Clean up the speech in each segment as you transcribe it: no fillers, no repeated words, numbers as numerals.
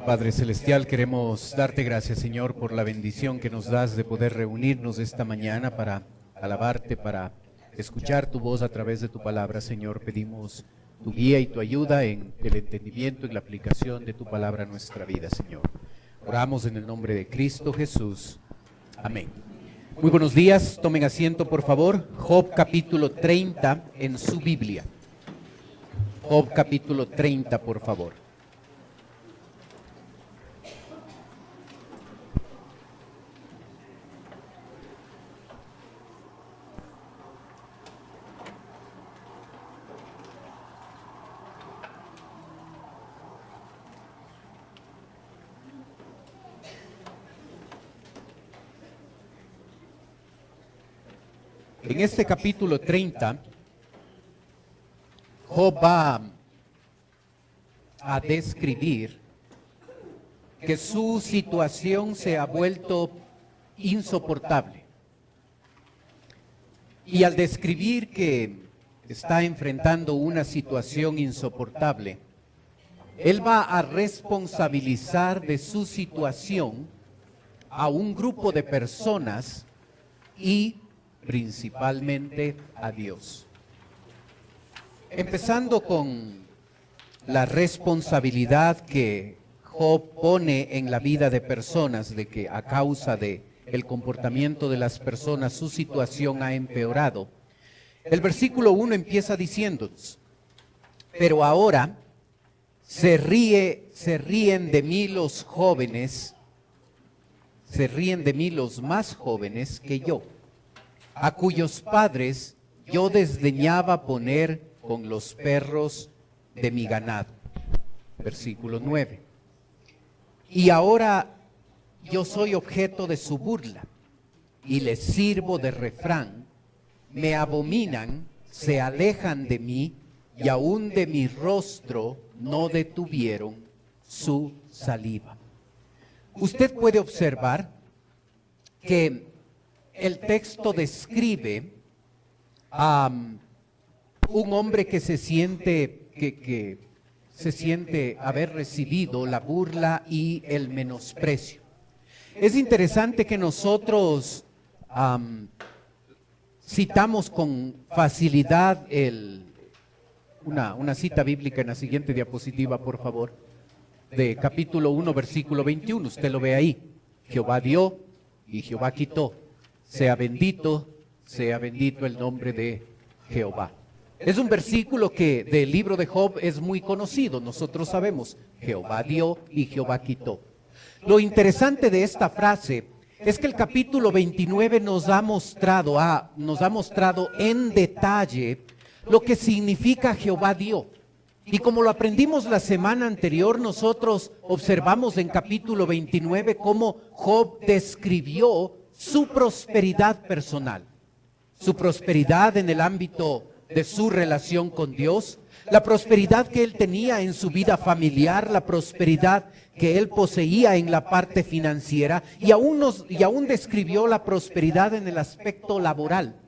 Padre Celestial, queremos darte gracias, Señor, por la bendición que nos das de poder reunirnos esta mañana para alabarte, para escuchar tu voz a través de tu palabra, Señor. Pedimos tu guía y tu ayuda en el entendimiento y la aplicación de tu palabra a nuestra vida, Señor. Oramos en el nombre de Cristo Jesús. Amén. Muy buenos días, tomen asiento por favor. Job capítulo 30 en su Biblia. Job capítulo 30, por favor. En este capítulo 30, Job va a describir que su situación se ha vuelto insoportable. Y al describir que está enfrentando una situación insoportable, él va a responsabilizar de su situación a un grupo de personas y principalmente a Dios. Empezando con la responsabilidad que Job pone en la vida de personas, de que a causa de el comportamiento de las personas su situación ha empeorado. El versículo 1 empieza diciéndonos: pero ahora se ríen de mí los jóvenes, se ríen de mí los más jóvenes que yo, a cuyos padres yo desdeñaba poner con los perros de mi ganado. Versículo 9. Y ahora yo soy objeto de su burla y les sirvo de refrán. Me abominan, se alejan de mí y aún de mi rostro no detuvieron su saliva. Usted puede observar que el texto describe a un hombre que se siente haber recibido la burla y el menosprecio. Es interesante que nosotros citamos con facilidad una cita bíblica en la siguiente diapositiva, por favor, de capítulo 1, versículo 21. Usted lo ve ahí. Jehová dio y Jehová quitó. Sea bendito el nombre de Jehová. Es un versículo que del libro de Job es muy conocido. Nosotros sabemos, Jehová dio y Jehová quitó. Lo interesante de esta frase es que el capítulo 29 nos ha mostrado en detalle lo que significa Jehová dio. Y como lo aprendimos la semana anterior, nosotros observamos en capítulo 29 cómo Job describió su prosperidad personal, su prosperidad en el ámbito de su relación con Dios, la prosperidad que él tenía en su vida familiar, la prosperidad que él poseía en la parte financiera y aún describió la prosperidad en el aspecto laboral.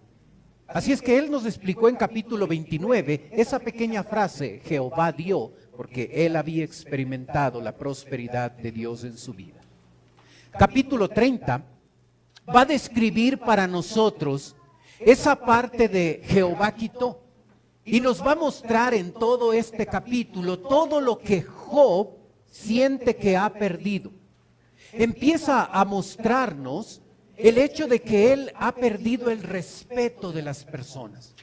Así es que él nos explicó en capítulo 29 esa pequeña frase, Jehová dio, porque él había experimentado la prosperidad de Dios en su vida. Capítulo 30 va a describir para nosotros esa parte de Jehová quitó. Y nos va a mostrar en todo este capítulo todo lo que Job siente que ha perdido. Empieza a mostrarnos el hecho de que él ha perdido el respeto de las personas.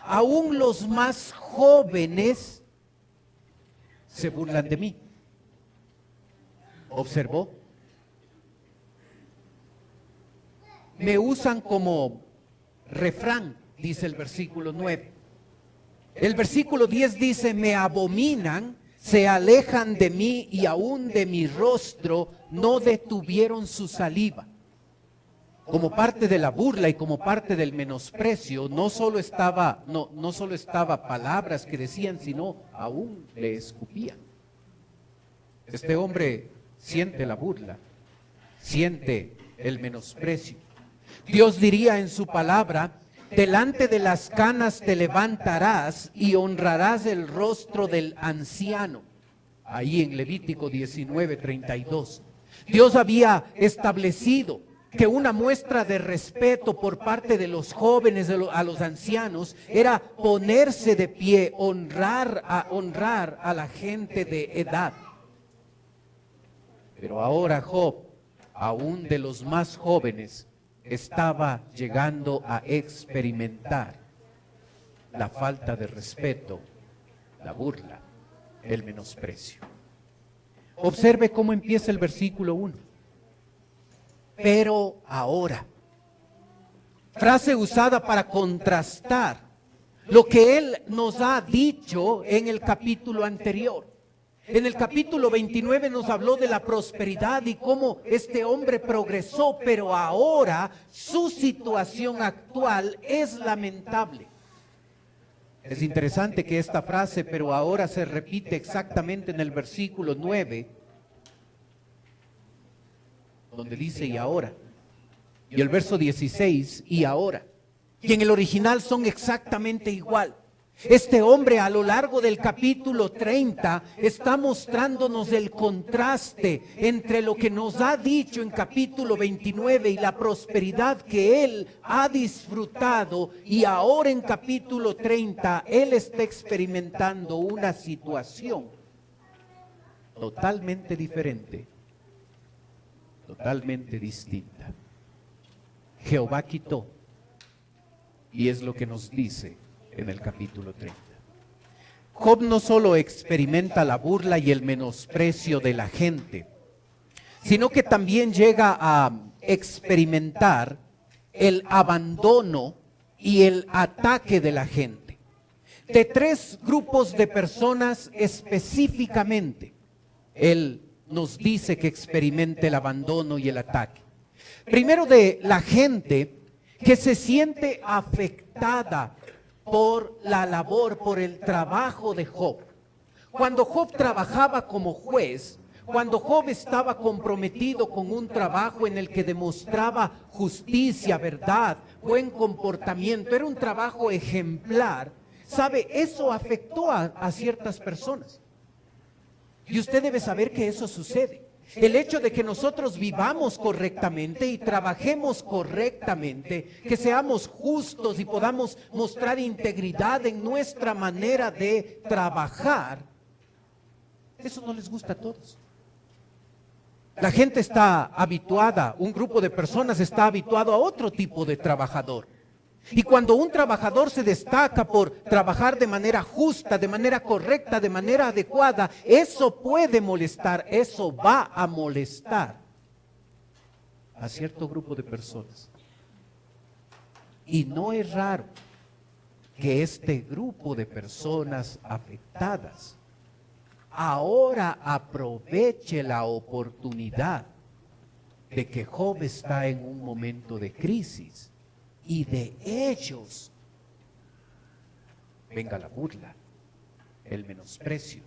Aún los más jóvenes se burlan de mí. ¿Observó? Me usan como refrán, dice el versículo 9. El versículo 10 dice, me abominan, se alejan de mí y aún de mi rostro no detuvieron su saliva. Como parte de la burla y como parte del menosprecio, no solo estaba palabras que decían, sino aún le escupían. Este hombre siente la burla, siente el menosprecio. Dios diría en su palabra, delante de las canas te levantarás y honrarás el rostro del anciano. ahí en Levítico 19:32. Dios había establecido que una muestra de respeto por parte de los jóvenes a los ancianos era ponerse de pie, honrar a la gente de edad. Pero ahora Job, aún de los más jóvenes, estaba llegando a experimentar la falta de respeto, la burla, el menosprecio. Observe cómo empieza el versículo 1. Pero ahora, frase usada para contrastar lo que él nos ha dicho en el capítulo anterior. En el capítulo 29 nos habló de la prosperidad y cómo este hombre progresó, pero ahora su situación actual es lamentable. Es interesante que esta frase, pero ahora, se repite exactamente en el versículo 9, donde dice y ahora. Y el verso 16, y ahora. Y en el original son exactamente igual. Este hombre a lo largo del capítulo 30 está mostrándonos el contraste entre lo que nos ha dicho en capítulo 29 y la prosperidad que él ha disfrutado, y ahora en capítulo 30 él está experimentando una situación totalmente diferente, totalmente distinta. Jehová quitó, y es lo que nos dice en el capítulo 30. Job no solo experimenta la burla y el menosprecio de la gente, sino que también llega a experimentar el abandono y el ataque de la gente. De tres grupos de personas específicamente, él nos dice que experimente el abandono y el ataque. Primero, de la gente que se siente afectada por la labor, por el trabajo de Job. Cuando Job trabajaba como juez, cuando Job estaba comprometido con un trabajo en el que demostraba justicia, verdad, buen comportamiento, era un trabajo ejemplar, ¿sabe? Eso afectó a ciertas personas. Y usted debe saber que eso sucede. El hecho de que nosotros vivamos correctamente y trabajemos correctamente, que seamos justos y podamos mostrar integridad en nuestra manera de trabajar, eso no les gusta a todos. La gente está habituada, un grupo de personas está habituado a otro tipo de trabajador. Y cuando un trabajador se destaca por trabajar de manera justa, de manera correcta, de manera adecuada, eso puede molestar, eso va a molestar a cierto grupo de personas. Y no es raro que este grupo de personas afectadas ahora aproveche la oportunidad de que Job está en un momento de crisis. Y de ellos venga la burla, el menosprecio,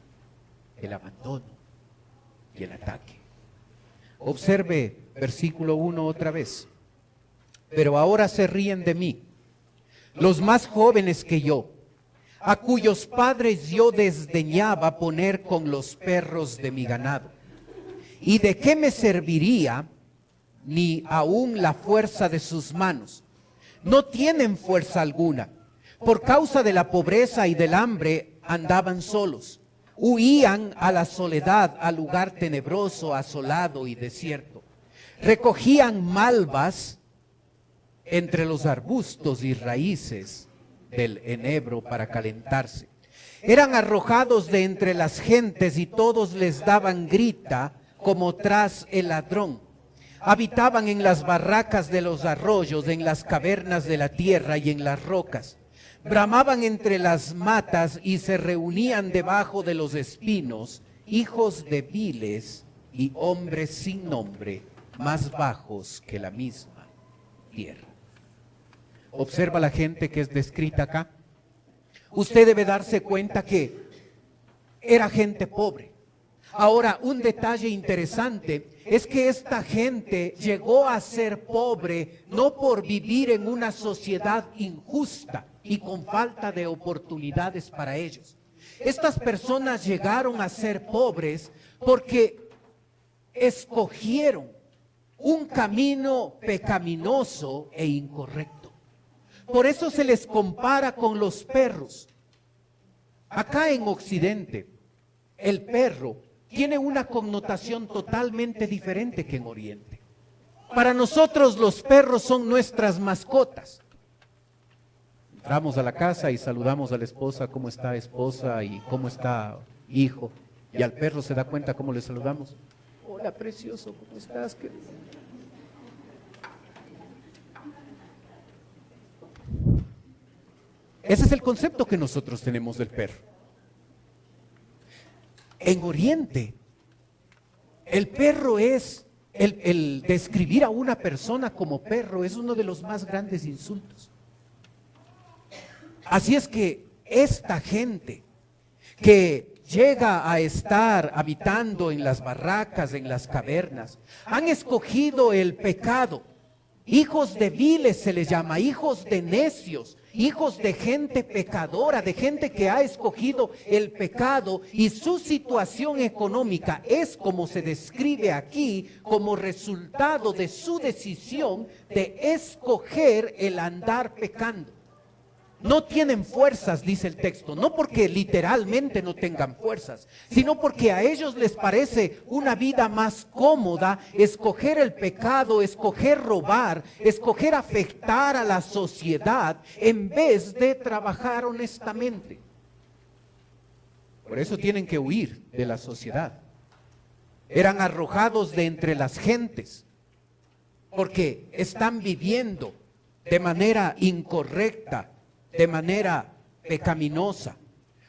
el abandono y el ataque. Observe versículo 1 otra vez. Pero ahora se ríen de mí, los más jóvenes que yo, a cuyos padres yo desdeñaba poner con los perros de mi ganado. ¿Y de qué me serviría ni aún la fuerza de sus manos? No tienen fuerza alguna. Por causa de la pobreza y del hambre andaban solos. Huían a la soledad, al lugar tenebroso, asolado y desierto. Recogían malvas entre los arbustos y raíces del enebro para calentarse. Eran arrojados de entre las gentes y todos les daban grita como tras el ladrón. Habitaban en las barracas de los arroyos, en las cavernas de la tierra y en las rocas. Bramaban entre las matas y se reunían debajo de los espinos, hijos de viles y hombres sin nombre, más bajos que la misma tierra. Observa la gente que es descrita acá. Usted debe darse cuenta que era gente pobre. Ahora, un detalle interesante es que esta gente llegó a ser pobre no por vivir en una sociedad injusta y con falta de oportunidades para ellos, Estas personas llegaron a ser pobres porque escogieron un camino pecaminoso e incorrecto. Por eso se les compara con los perros. Acá en Occidente, el perro tiene una connotación totalmente diferente que en Oriente. Para nosotros los perros son nuestras mascotas. Entramos a la casa y saludamos a la esposa, ¿cómo está esposa? Y ¿cómo está hijo? Y al perro se da cuenta cómo le saludamos. Hola precioso, ¿cómo estás? Ese es el concepto que nosotros tenemos del perro. En Oriente, el perro es, el describir a una persona como perro es uno de los más grandes insultos. Así es que esta gente que llega a estar habitando en las barracas, en las cavernas, han escogido el pecado. Hijos de viles se les llama, hijos de necios, hijos de gente pecadora, de gente que ha escogido el pecado, y su situación económica es, como se describe aquí, como resultado de su decisión de escoger el andar pecando. No tienen fuerzas, dice el texto, no porque literalmente no tengan fuerzas, sino porque a ellos les parece una vida más cómoda escoger el pecado, escoger robar, escoger afectar a la sociedad en vez de trabajar honestamente. Por eso tienen que huir de la sociedad. Eran arrojados de entre las gentes porque están viviendo de manera incorrecta, de manera pecaminosa.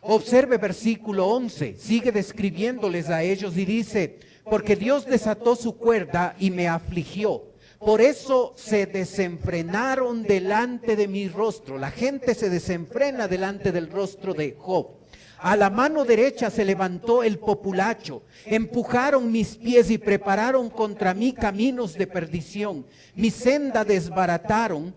Observe versículo 11, sigue describiéndoles a ellos y dice: porque Dios desató su cuerda y me afligió, por eso se desenfrenaron delante de mi rostro. La gente se desenfrena delante del rostro de Job. A la mano derecha se levantó el populacho, empujaron mis pies y prepararon contra mí caminos de perdición. Mi senda desbarataron,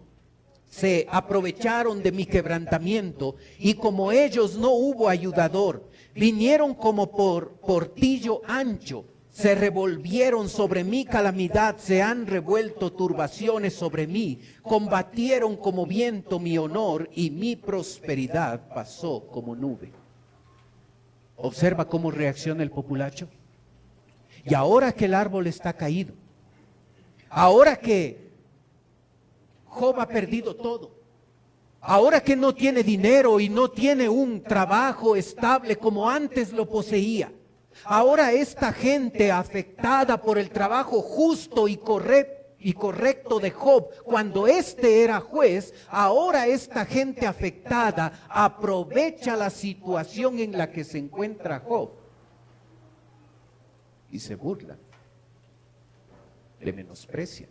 se aprovecharon de mi quebrantamiento, y como ellos no hubo ayudador. Vinieron como por portillo ancho, se revolvieron sobre mí calamidad, se han revuelto turbaciones sobre mí. Combatieron como viento mi honor, y mi prosperidad pasó como nube. Observa cómo reacciona el populacho. Y ahora que el árbol está caído, ahora que Job ha perdido todo, ahora que no tiene dinero y no tiene un trabajo estable como antes lo poseía, ahora esta gente afectada por el trabajo justo y correcto de Job, cuando éste era juez, ahora esta gente afectada aprovecha la situación en la que se encuentra Job y se burla, le menosprecian,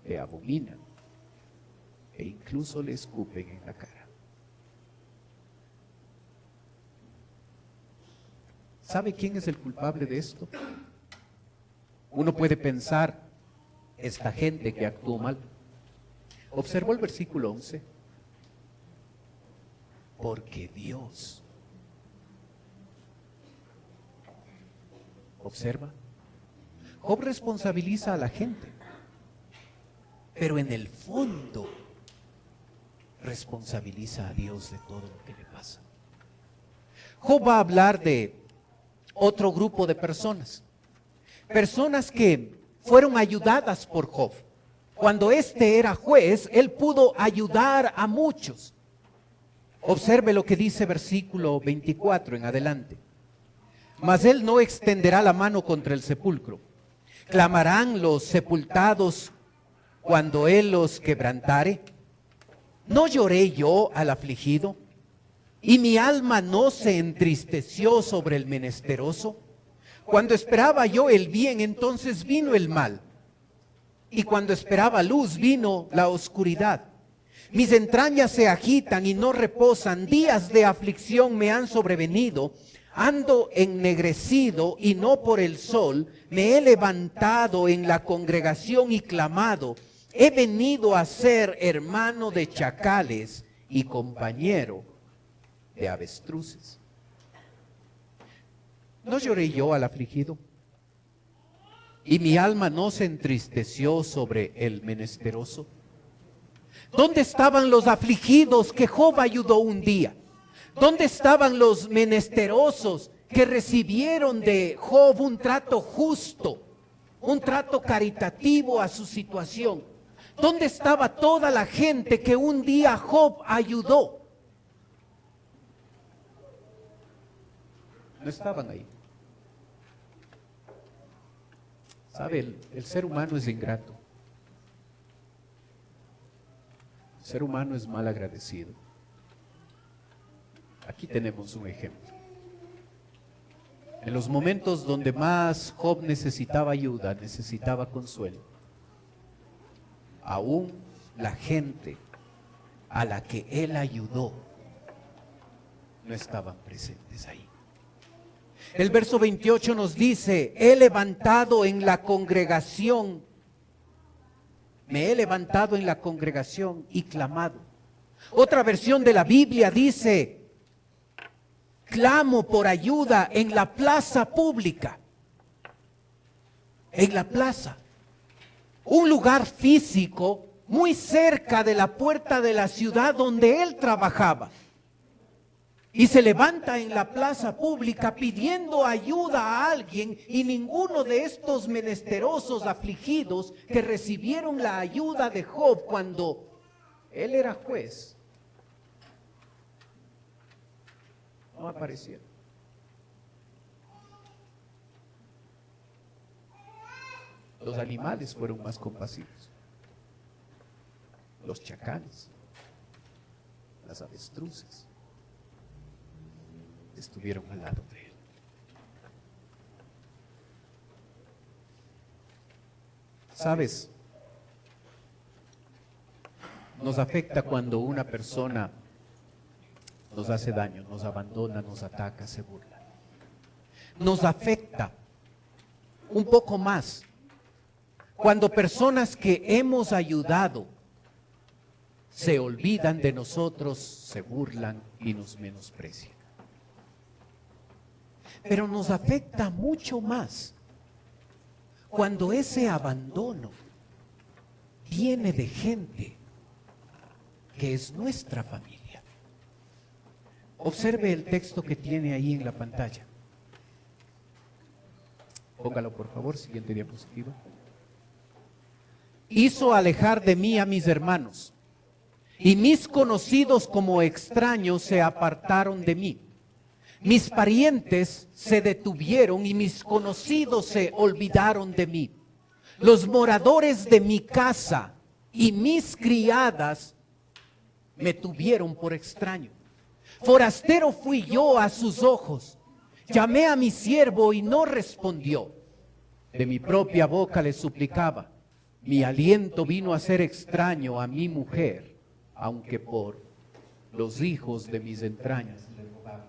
le abominan e incluso le escupen en la cara. ¿Sabe quién es el culpable de esto? Uno puede pensar, esta gente que actuó mal. Observó el versículo 11. Porque Dios. Observa. Job responsabiliza a la gente, pero en el fondo responsabiliza a Dios de todo lo que le pasa. Job va a hablar de otro grupo de personas que fueron ayudadas por Job. Cuando éste era juez, él pudo ayudar a muchos. Observe lo que dice versículo 24 en adelante. Mas él no extenderá la mano contra el sepulcro. Clamarán los sepultados cuando él los quebrantare. ¿No lloré yo al afligido? ¿Y mi alma no se entristeció sobre el menesteroso? Cuando esperaba yo el bien, entonces vino el mal. Y cuando esperaba luz, vino la oscuridad. Mis entrañas se agitan y no reposan. Días de aflicción me han sobrevenido. Ando ennegrecido y no por el sol. Me he levantado en la congregación y clamado. He venido a ser hermano de chacales y compañero de avestruces. ¿No lloré yo al afligido? ¿Y mi alma no se entristeció sobre el menesteroso? ¿Dónde estaban los afligidos que Job ayudó un día? ¿Dónde estaban los menesterosos que recibieron de Job un trato justo, un trato caritativo a su situación? ¿Dónde estaba toda la gente que un día Job ayudó? No estaban ahí. ¿Sabe? El ser humano es ingrato. El ser humano es mal agradecido. Aquí tenemos un ejemplo. En los momentos donde más Job necesitaba ayuda, necesitaba consuelo, aún la gente a la que él ayudó no estaban presentes ahí. El verso 28 nos dice: he levantado en la congregación, me he levantado en la congregación y clamado. Otra versión de la Biblia dice: clamo por ayuda en la plaza pública. En la plaza, un lugar físico muy cerca de la puerta de la ciudad donde él trabajaba. Y se levanta en la plaza pública pidiendo ayuda a alguien, y ninguno de estos menesterosos afligidos que recibieron la ayuda de Job cuando él era juez, no aparecieron. Los animales fueron más compasivos. Los chacales, las avestruces, estuvieron al lado de él. ¿Sabes? Nos afecta cuando una persona nos hace daño, nos abandona, nos ataca, se burla. Nos afecta un poco más cuando personas que hemos ayudado se olvidan de nosotros, se burlan y nos menosprecian. Pero nos afecta mucho más cuando ese abandono viene de gente que es nuestra familia. Observe el texto que tiene ahí en la pantalla. Póngalo por favor, siguiente diapositiva. Hizo alejar de mí a mis hermanos, y mis conocidos como extraños se apartaron de mí. Mis parientes se detuvieron y mis conocidos se olvidaron de mí. Los moradores de mi casa y mis criadas me tuvieron por extraño. Forastero fui yo a sus ojos. Llamé a mi siervo y no respondió. De mi propia boca le suplicaba. Mi aliento vino a ser extraño a mi mujer, aunque por los hijos de mis entrañas le rogaba.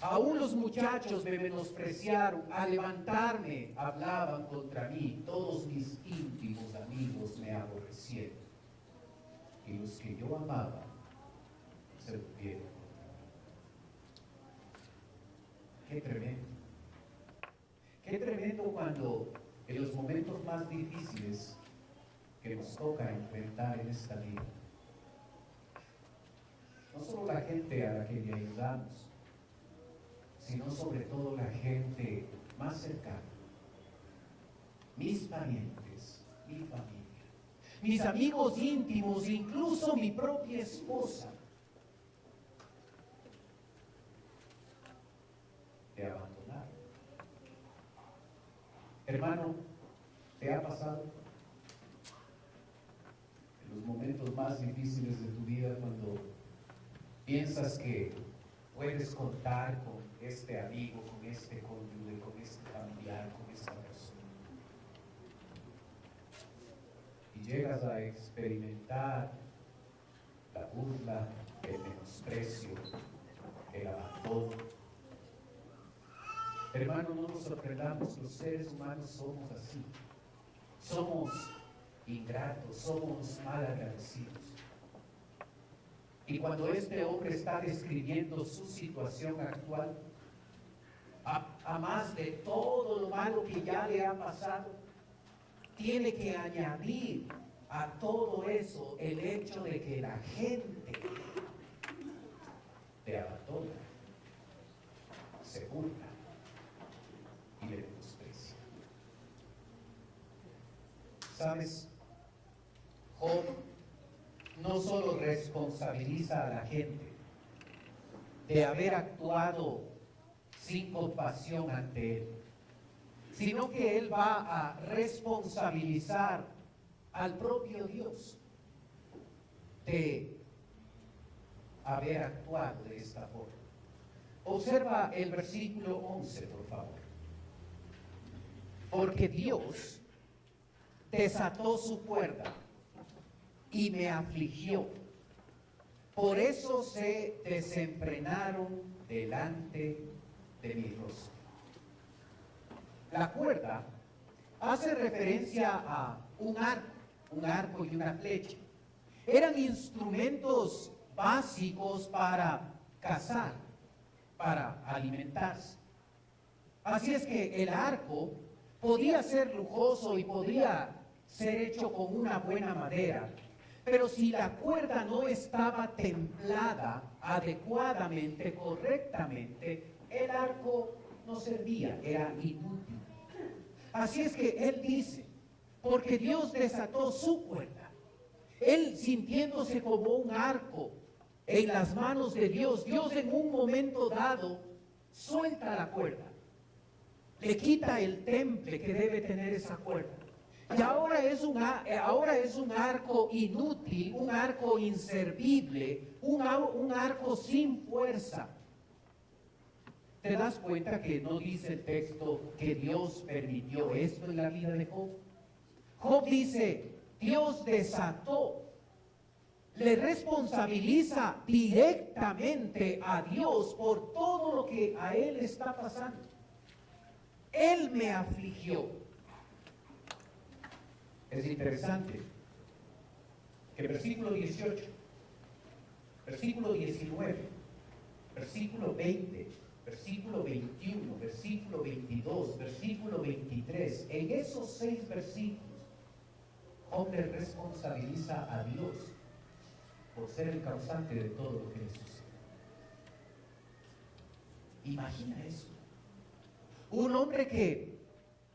Aún los muchachos me menospreciaron, al levantarme hablaban contra mí, todos mis íntimos amigos me aborrecieron, y los que yo amaba se volvieron contra mí. Qué tremendo. Qué tremendo cuando en los momentos más difíciles que nos toca enfrentar en esta vida, no solo la gente a la que le ayudamos, sino sobre todo la gente más cercana, mis parientes, mi familia, mis amigos íntimos, incluso mi propia esposa, te abandonaron. Hermano, ¿te ha pasado? En los momentos más difíciles de tu vida, cuando piensas que puedes contar con este amigo, con este cónyuge, con este familiar, con esta persona, y llegas a experimentar la burla, el menosprecio, el abandono. Hermano, no nos sorprendamos, los seres humanos somos así. Somos ingratos, somos mal agradecidos. Y cuando este hombre está describiendo su situación actual, a más de todo lo malo que ya le ha pasado, tiene que añadir a todo eso el hecho de que la gente le abandona, se burla y le desprecia. ¿Sabes? Job no solo responsabiliza a la gente de haber actuado sin compasión ante él, sino que él va a responsabilizar al propio Dios de haber actuado de esta forma. Observa el versículo 11, por favor. Porque Dios desató su cuerda y me afligió. Por eso se desenfrenaron delante de mi rostro. La cuerda hace referencia a un arco y una flecha. Eran instrumentos básicos para cazar, para alimentarse. Así es que el arco podía ser lujoso y podía ser hecho con una buena madera, pero si la cuerda no estaba templada adecuadamente, correctamente, el arco no servía, era inútil. Así es que él dice, porque Dios desató su cuerda, él sintiéndose como un arco en las manos de Dios, Dios en un momento dado suelta la cuerda, le quita el temple que debe tener esa cuerda. Y ahora es un arco inútil, un arco inservible, un arco sin fuerza. ¿Te das cuenta que no dice el texto que Dios permitió esto en la vida de Job? Job dice, Dios desató, le responsabiliza directamente a Dios por todo lo que a él está pasando. Él me afligió. Es interesante que versículo 18, versículo 19, versículo 20, versículo 21, versículo 22, versículo 23, en esos 6 versículos, Job le responsabiliza a Dios por ser el causante de todo lo que le sucede. Imagina eso. Un hombre que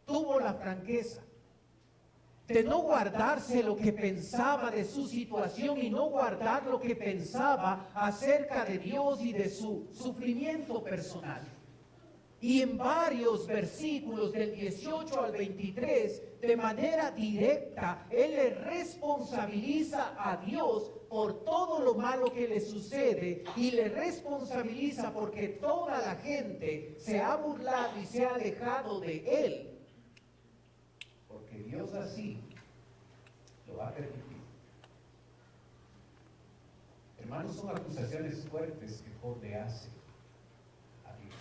tuvo la franqueza de no guardarse lo que pensaba de su situación y no guardar lo que pensaba acerca de Dios y de su sufrimiento personal. Y en varios versículos del 18 al 23, de manera directa, él le responsabiliza a Dios por todo lo malo que le sucede y le responsabiliza porque toda la gente se ha burlado y se ha alejado de él. Porque Dios así lo va a permitir. Hermanos, son acusaciones fuertes que Job le hace a Dios.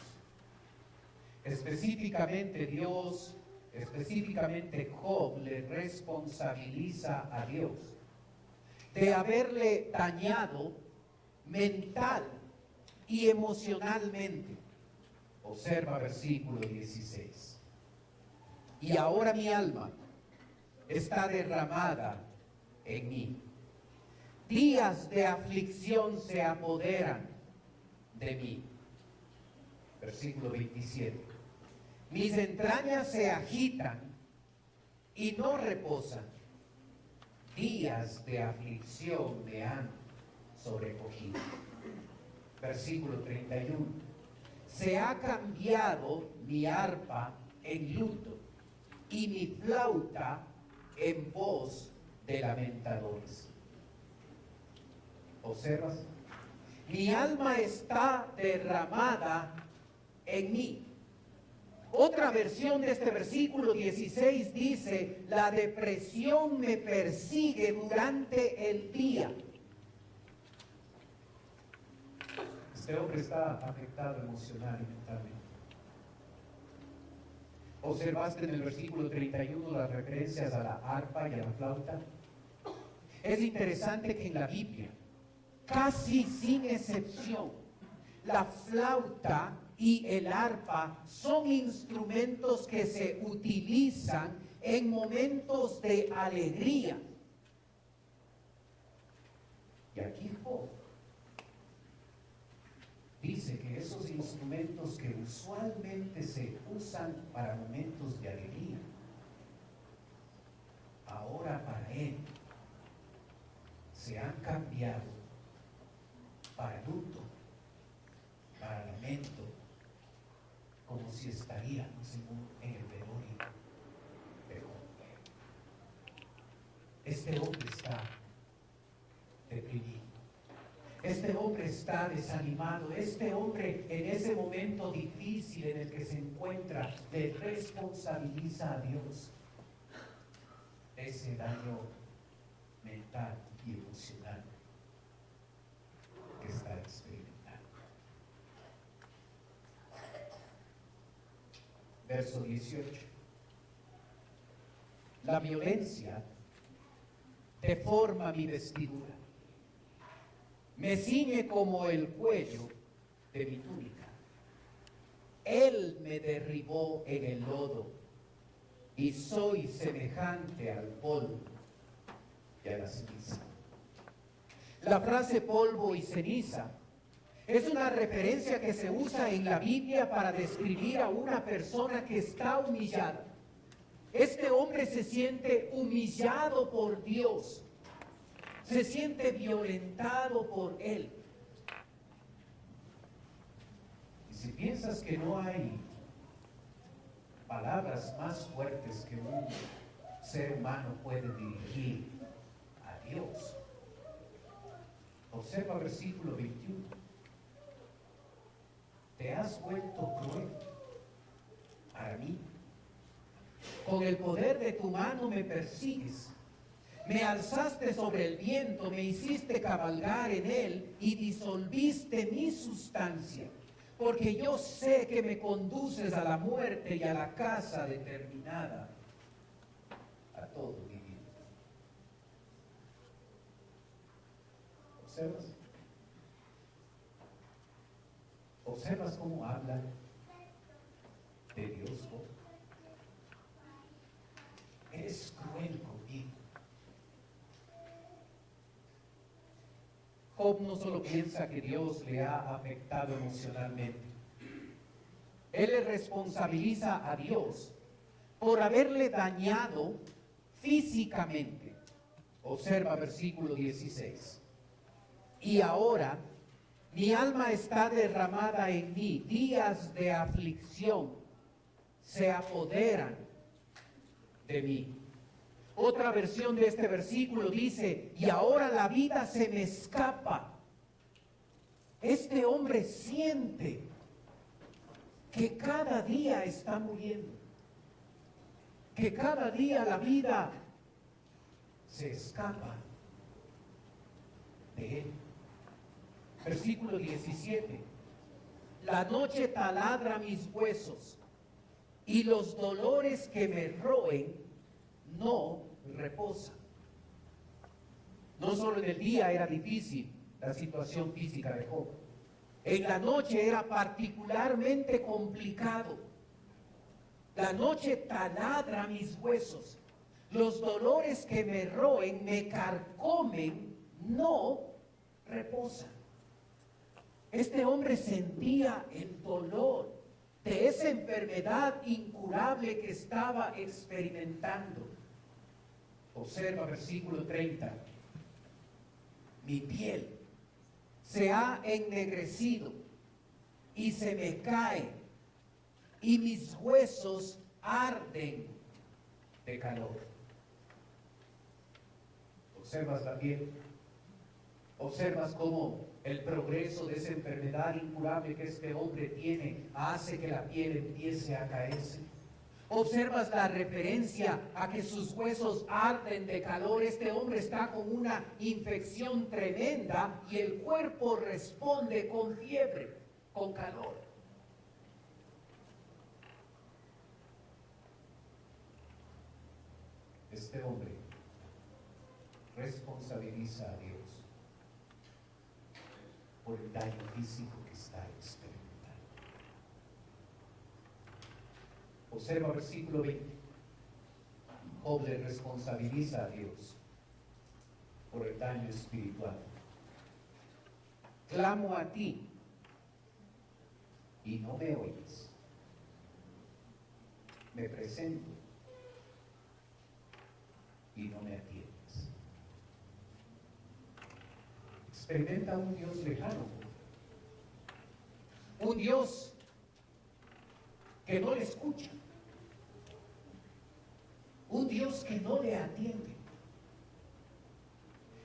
Específicamente Job le responsabiliza a Dios de haberle dañado mental y emocionalmente. Observa versículo 16. Y ahora mi alma está derramada en mí. Días de aflicción se apoderan de mí. Versículo 27. Mis entrañas se agitan y no reposan. Días de aflicción me han sobrecogido. Versículo 31. Se ha cambiado mi arpa en luto y mi flauta en voz de lamentadores. ¿Observas? Mi alma está derramada en mí. Otra versión de este versículo 16 dice, la depresión me persigue durante el día. Este hombre está afectado emocional y mentalmente. ¿Observaste en el versículo 31 las referencias a la arpa y a la flauta? Es interesante que en la Biblia casi sin excepción, la flauta y el arpa son instrumentos que se utilizan en momentos de alegría. Y aquí Job dice que esos instrumentos que usualmente se usan para momentos de alegría, ahora para él se han cambiado para luto, para lamento, como si estaríamos en el velorio de Job. Este hombre está deprimido. Este hombre está desanimado. Este hombre, en ese momento difícil en el que se encuentra, le responsabiliza a Dios de ese daño mental y emocional que está experimentando. Verso 18. La violencia deforma mi vestidura, me ciñe como el cuello de mi túnica. Él me derribó en el lodo y soy semejante al polvo y a la ceniza. La frase polvo y ceniza es una referencia que se usa en la Biblia para describir a una persona que está humillada. Este hombre se siente humillado por Dios, se siente violentado por Él. Y si piensas que no hay palabras más fuertes que un ser humano puede dirigir a Dios, observa versículo 21. Te has vuelto cruel para mí. Con el poder de tu mano me persigues. Me alzaste sobre el viento, me hiciste cabalgar en él y disolviste mi sustancia. Porque yo sé que me conduces a la muerte y a la casa determinada a todo mi vida. ¿Observas? ¿Observas cómo habla de Dios? Es cruel conmigo. Job no solo piensa que Dios le ha afectado emocionalmente, él le responsabiliza a Dios por haberle dañado físicamente. Observa versículo 16. Y ahora mi alma está derramada en mí, días de aflicción se apoderan de mí. Otra versión de este versículo dice, y ahora la vida se me escapa. Este hombre siente que cada día está muriendo, que cada día la vida se escapa de él. Versículo 17. La noche taladra mis huesos y los dolores que me roen no reposan. No solo en el día era difícil la situación física de Job, en la noche era particularmente complicado. La noche taladra mis huesos, los dolores que me roen, me carcomen, no reposan. Este hombre sentía el dolor de esa enfermedad incurable que estaba experimentando. Observa versículo 30. Mi piel se ha ennegrecido y se me cae, y mis huesos arden de calor. ¿Observas la piel? ¿Observas cómo el progreso de esa enfermedad incurable que este hombre tiene hace que la piel empiece a caerse? ¿Observas la referencia a que sus huesos arden de calor? Este hombre está con una infección tremenda y el cuerpo responde con fiebre, con calor. Este hombre responsabiliza a Dios por el daño físico que está experimentando. Observa versículo 20. Job le responsabiliza a Dios por el daño espiritual. Clamo a ti y no me oyes. Me presento y no me atiendes. Experimenta un Dios lejano, un Dios que no le escucha, un Dios que no le atiende.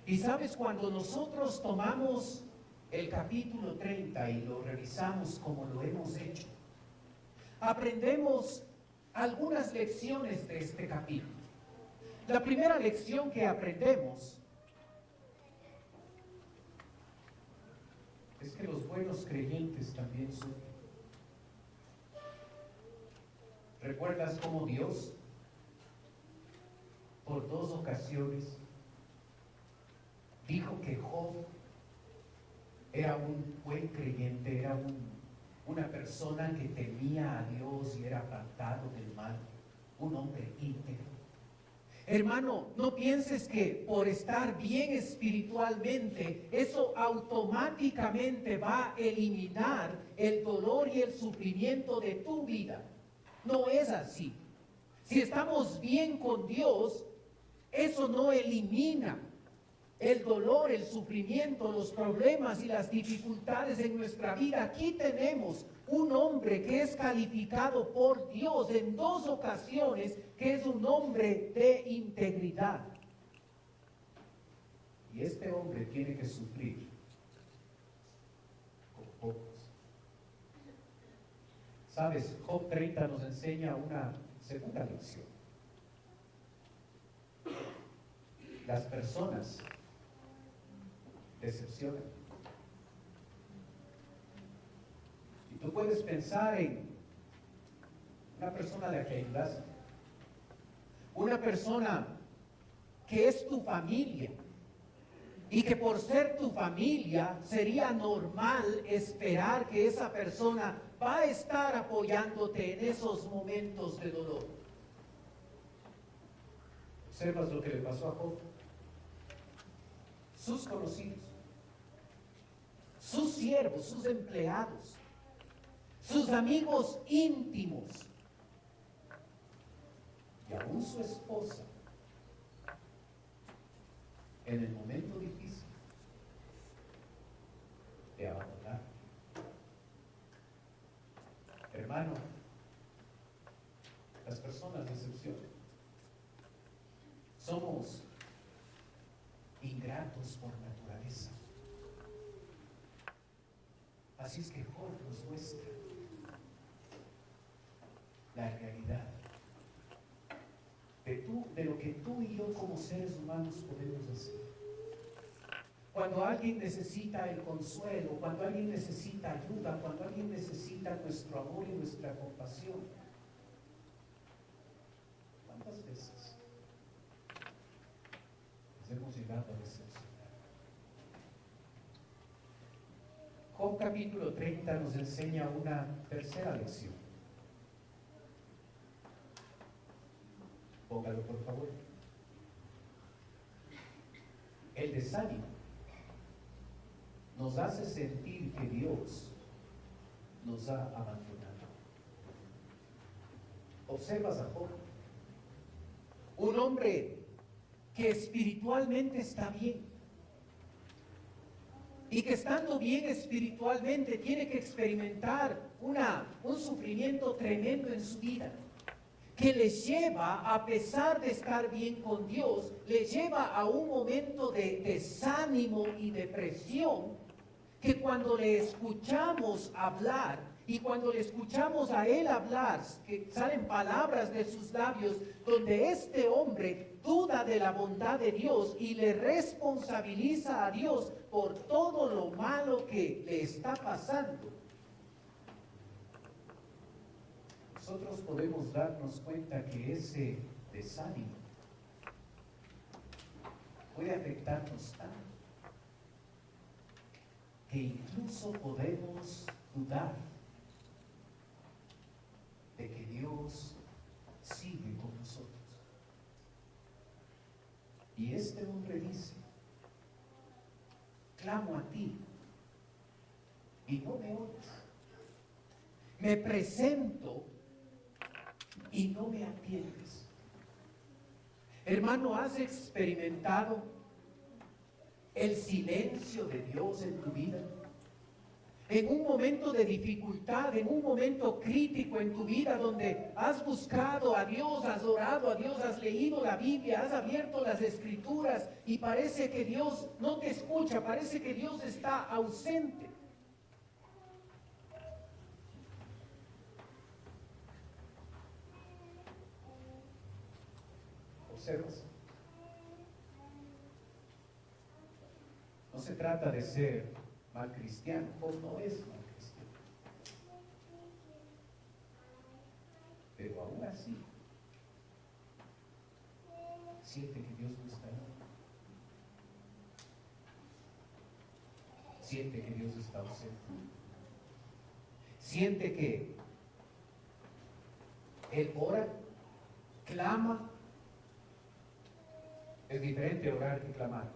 Y sabes, cuando nosotros tomamos el capítulo 30 y lo revisamos como lo hemos hecho, aprendemos algunas lecciones de este capítulo. La primera lección que aprendemos es que los buenos creyentes también sufren. ¿Recuerdas cómo Dios, por 2 ocasiones, dijo que Job era un buen creyente, era una persona que temía a Dios y era apartado del mal, un hombre íntegro? Hermano, no pienses que por estar bien espiritualmente, eso automáticamente va a eliminar el dolor y el sufrimiento de tu vida. No es así. Si estamos bien con Dios, eso no elimina el dolor, el sufrimiento, los problemas y las dificultades en nuestra vida. Aquí tenemos un hombre que es calificado por Dios en 2 ocasiones, que es un hombre de integridad. Y este hombre tiene que sufrir con pocos. Sabes, Job 30 nos enseña una segunda lección. Las personas decepcionan. Y tú puedes pensar en una persona a la que ayudaste, una persona que es tu familia y que por ser tu familia sería normal esperar que esa persona va a estar apoyándote en esos momentos de dolor. ¿Observas lo que le pasó a Job? Sus conocidos, sus siervos, sus empleados, sus amigos íntimos y aún su esposa, en el momento difícil, te abandonaron. Hermano, las personas decepcionan. Somos ingratos por naturaleza. Así es que Job nos muestra la realidad de lo que tú y yo como seres humanos podemos hacer. Cuando alguien necesita el consuelo, cuando alguien necesita ayuda, cuando alguien necesita nuestro amor y nuestra compasión, ¿cuántas veces nos hemos llegado a decepcionar? Job capítulo 30 nos enseña una tercera lección. Póngalo por favor. El desánimo nos hace sentir que Dios nos ha abandonado. Observas a Job, un hombre que espiritualmente está bien y que estando bien espiritualmente tiene que experimentar un sufrimiento tremendo en su vida, que le lleva, a pesar de estar bien con Dios, le lleva a un momento de desánimo y depresión, que cuando le escuchamos hablar y cuando le escuchamos a él hablar, que salen palabras de sus labios donde este hombre duda de la bondad de Dios y le responsabiliza a Dios por todo lo malo que le está pasando. Nosotros podemos darnos cuenta que ese desánimo puede afectarnos tanto que incluso podemos dudar de que Dios sigue con nosotros. Y este hombre dice: clamo a ti y no me oyes. Me presento y no me atiendes. Hermano, ¿has experimentado el silencio de Dios en tu vida? En un momento de dificultad, en un momento crítico en tu vida donde has buscado a Dios, has orado a Dios, has leído la Biblia, has abierto las Escrituras y parece que Dios no te escucha, parece que Dios está ausente. ¿Observas? No se trata de ser mal cristiano, o no es mal cristiano. Pero aún así, siente que Dios no está ahí. Siente que Dios está ausente. Siente que Él ora, clama. Es diferente orar que clamar.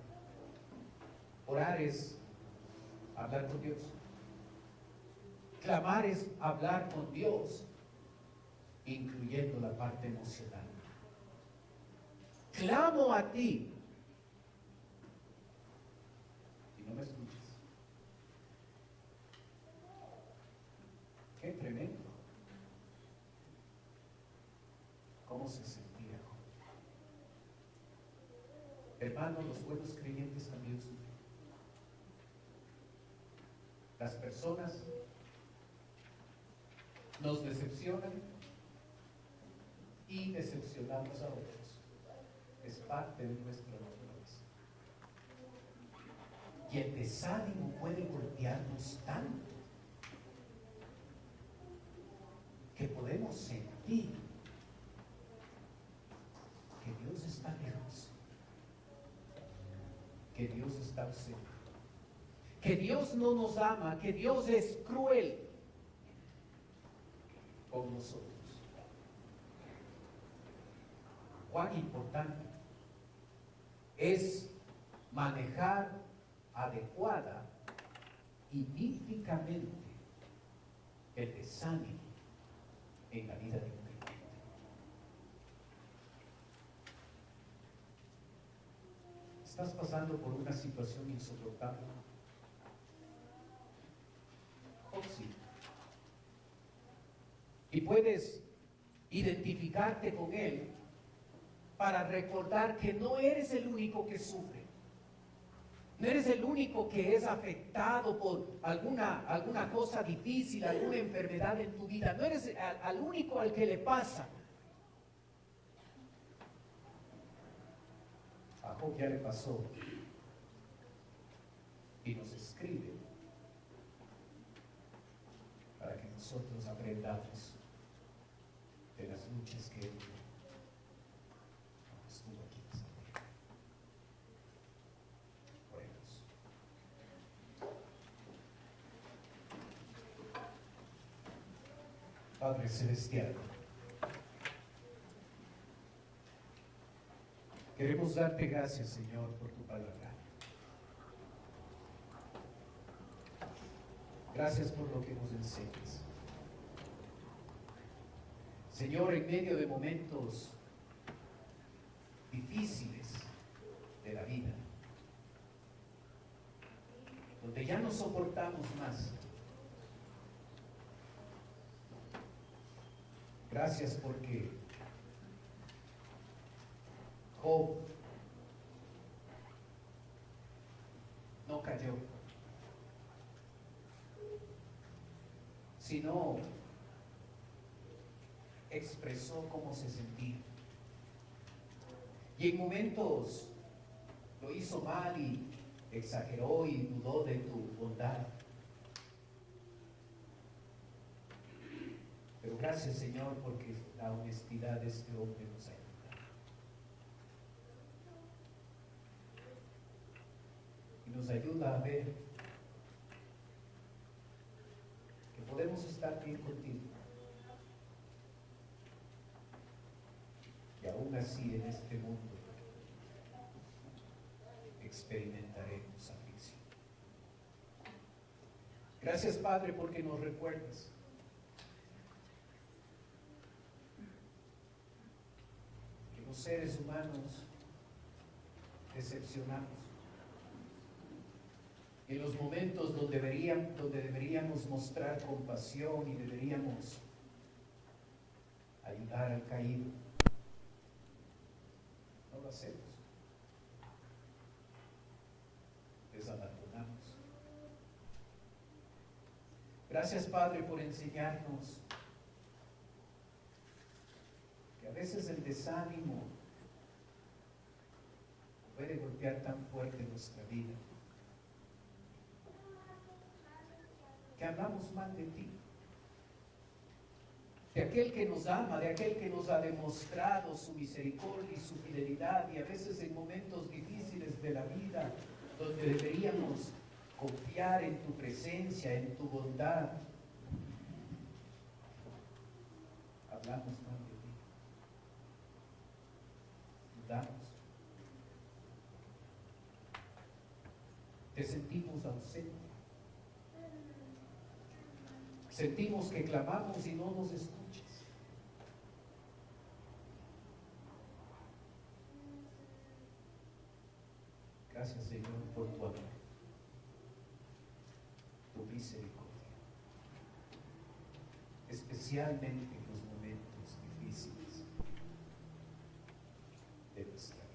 Orar es hablar con Dios. Clamar es hablar con Dios, incluyendo la parte emocional. Clamo a ti y no me escuchas. Qué tremendo. ¿Cómo se sentía? Hermano, los buenos creyentes también sufren. Las personas nos decepcionan y decepcionamos a otros. Es parte de nuestra naturaleza. Y el desánimo puede golpearnos tanto que podemos sentir que Dios está lejos, que Dios está ausente, que Dios no nos ama, que Dios es cruel con nosotros. Cuán importante es manejar adecuada y bíblicamente el desánimo en la vida de un creyente. ¿Estás pasando por una situación insoportable? ¿O sí? Y puedes identificarte con él para recordar que no eres el único que sufre. No eres el único que es afectado por alguna cosa difícil, alguna enfermedad en tu vida. No eres al único al que le pasa. A Job ya le pasó y nos escribe para que nosotros aprendamos de las luchas que él estuvo aquí en esta tierra. Oremos. Padre Celestial, queremos darte gracias, Señor, por tu palabra. Gracias por lo que nos enseñas. Señor, en medio de momentos difíciles de la vida, donde ya no soportamos más, gracias porque Job no cayó, sino expresó cómo se sentía. Y en momentos lo hizo mal y exageró y dudó de tu bondad. Pero gracias, Señor, porque la honestidad de este hombre nos ayuda. Y nos ayuda a ver podemos estar bien contigo. Y aún así en este mundo experimentaremos aflicción. Gracias, Padre, porque nos recuerdas que los seres humanos decepcionamos. En los momentos donde deberíamos mostrar compasión y deberíamos ayudar al caído, no lo hacemos. Les abandonamos. Gracias, Padre, por enseñarnos que a veces el desánimo puede golpear tan fuerte nuestra vida que hablamos mal de ti, de aquel que nos ama, de aquel que nos ha demostrado su misericordia y su fidelidad, y a veces en momentos difíciles de la vida, donde deberíamos confiar en tu presencia, en tu bondad, hablamos mal de ti, dudamos, te sentimos ausente. Sentimos que clamamos y no nos escuchas. Gracias, Señor, por tu amor, tu misericordia, especialmente en los momentos difíciles de nuestra vida.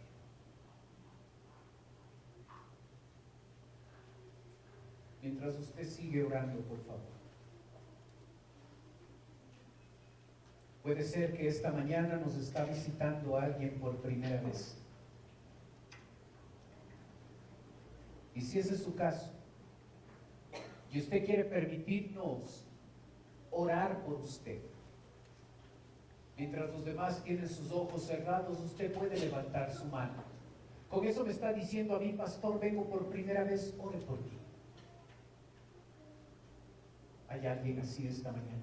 Mientras usted sigue orando, por favor, puede ser que esta mañana nos está visitando alguien por primera vez. Y si ese es su caso, y usted quiere permitirnos orar por usted, mientras los demás tienen sus ojos cerrados, usted puede levantar su mano. Con eso me está diciendo a mí, pastor, vengo por primera vez, ore por mí. ¿Hay alguien así esta mañana?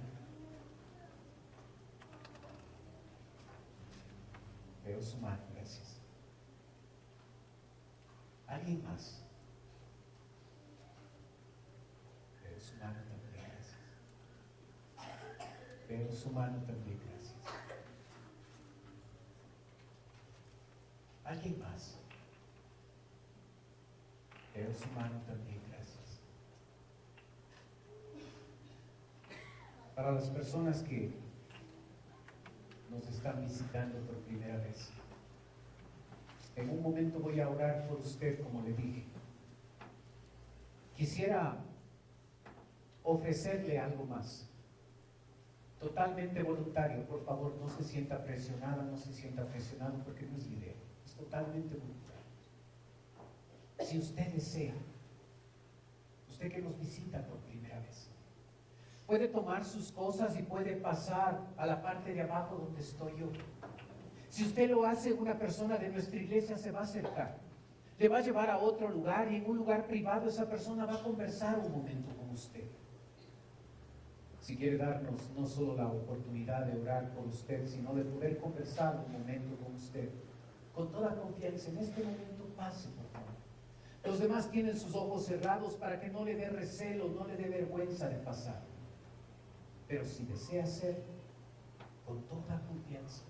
Veo su mano, gracias. ¿Alguien más? Veo su mano también, gracias. Veo su mano también, gracias. ¿Alguien más? Veo su mano también, gracias. Para las personas que nos están visitando por primera vez, en un momento voy a orar por usted, como le dije. Quisiera ofrecerle algo más, totalmente voluntario. Por favor, no se sienta presionada, no se sienta presionado, porque no es la idea, es totalmente voluntario. Si usted desea, usted que nos visita por primera vez, puede tomar sus cosas y puede pasar a la parte de abajo donde estoy yo. Si usted lo hace, una persona de nuestra iglesia se va a acercar, le va a llevar a otro lugar, y en un lugar privado esa persona va a conversar un momento con usted. Si quiere darnos no solo la oportunidad de orar por usted, sino de poder conversar un momento con usted, con toda confianza, en este momento pase, por favor. Los demás tienen sus ojos cerrados para que no le dé recelo, no le dé vergüenza de pasar. Pero si desea hacerlo, con toda confianza,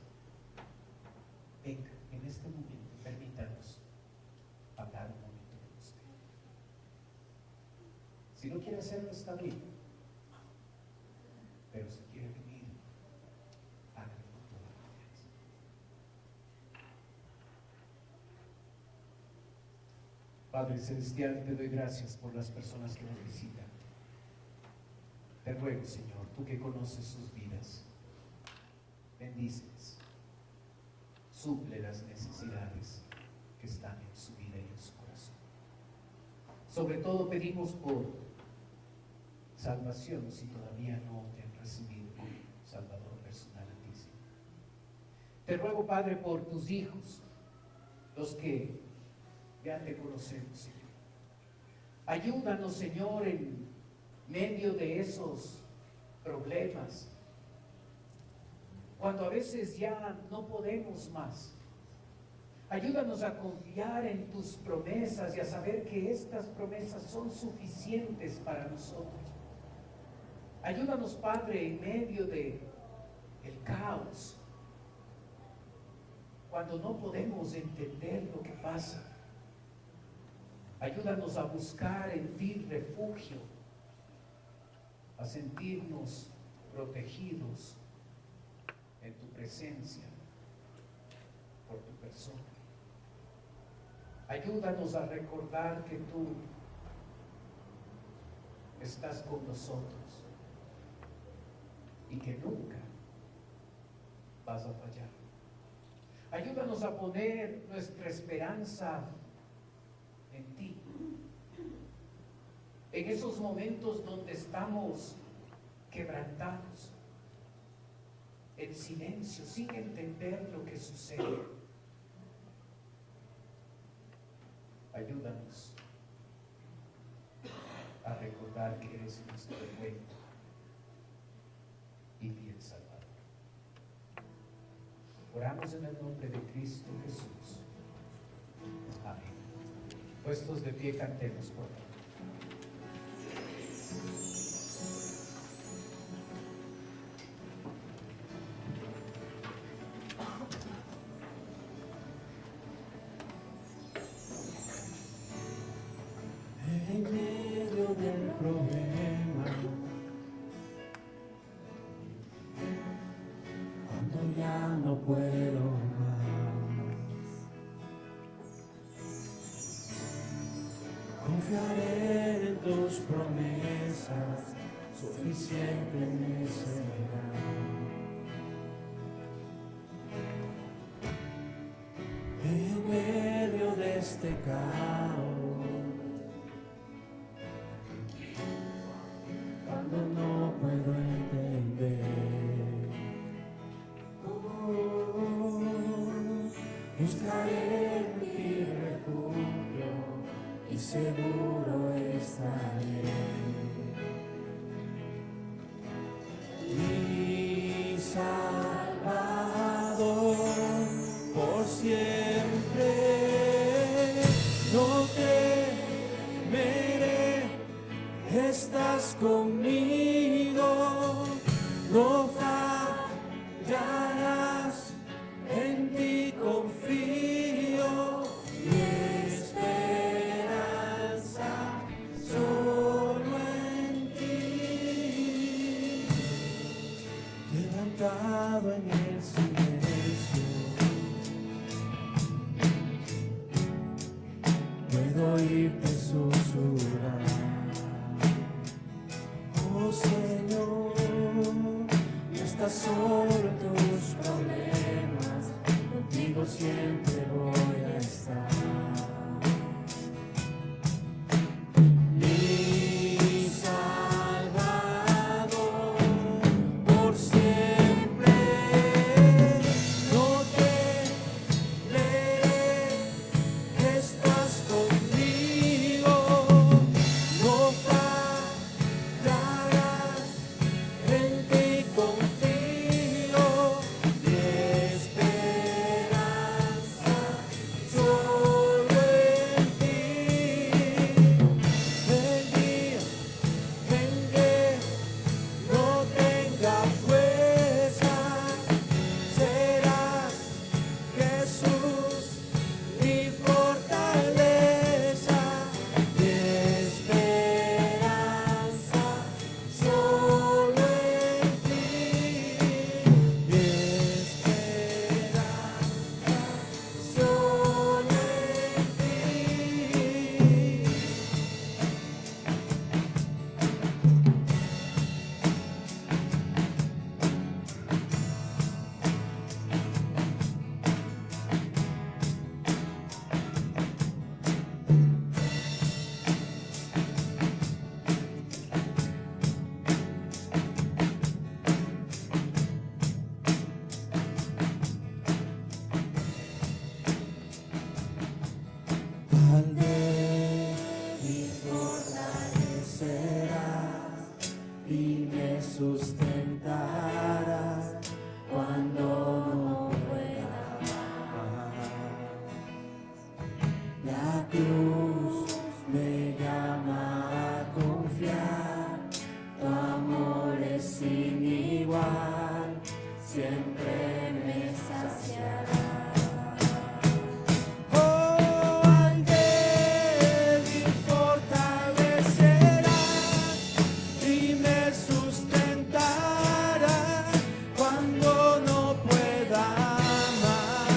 venga, en este momento, permítanos hablar un momento con usted. Si no quiere hacerlo, está bien. Pero si quiere venir, hágalo con toda confianza. Padre Celestial, te doy gracias por las personas que nos visitan. Te ruego, Señor, tú que conoces sus vidas, bendíceles, suple las necesidades que están en su vida y en su corazón. Sobre todo pedimos por salvación, si todavía no te han recibido como Salvador personal a ti, Señor. Te ruego, Padre, por tus hijos, los que ya te conocemos, Señor. Ayúdanos, Señor, en medio de esos problemas, cuando a veces ya no podemos más. Ayúdanos a confiar en tus promesas y a saber que estas promesas son suficientes para nosotros. Ayúdanos, Padre, en medio de el caos, cuando no podemos entender lo que pasa. Ayúdanos a buscar en ti refugio, a sentirnos protegidos en tu presencia, por tu persona. Ayúdanos a recordar que tú estás con nosotros y que nunca vas a fallar. Ayúdanos a poner nuestra esperanza en ti. En esos momentos donde estamos quebrantados, en silencio, sin entender lo que sucede. Ayúdanos a recordar que eres nuestro buen y fiel Salvador. Oramos en el nombre de Cristo Jesús. Amén. Puestos de pie, cantemos, por favor. En medio del problema, cuando ya no puedo más, confiaré en tus promesas, suficiente me será. En medio de este caos, cuando no puedo entender, buscaré en ti refugio y seguro estaré. Mi Salvador, por siempre no temeré. Estás conmigo, no fallarás, en ti confío, mi esperanza solo en ti. Levantado en el silencio, puedo oírte susurrar. Oh Señor, no estás solo en tus problemas, contigo siempre voy a estar. Mi Salvador, por siempre no temeré, estás conmigo, no fallarás, en ti confío, mi esperanza solo igual, siempre me saciará. Oh, al débil fortalecerás y me sustentarás cuando no pueda más.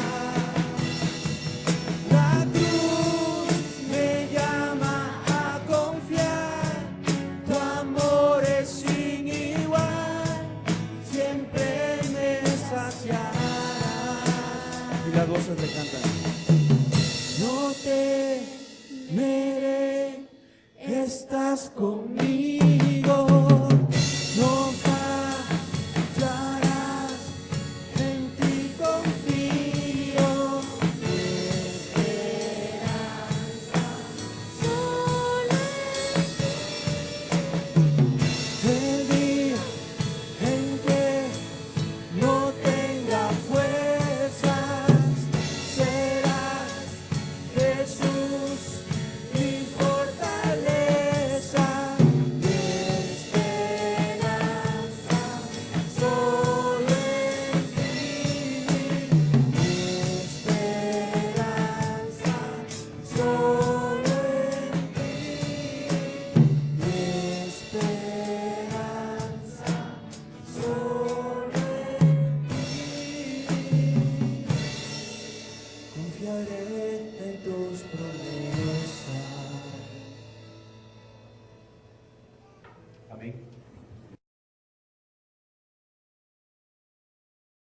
La cruz me llama a confiar, tu amor es sin igual, siempre me saciará. Y las voces le cantan. No temeré, estás conmigo.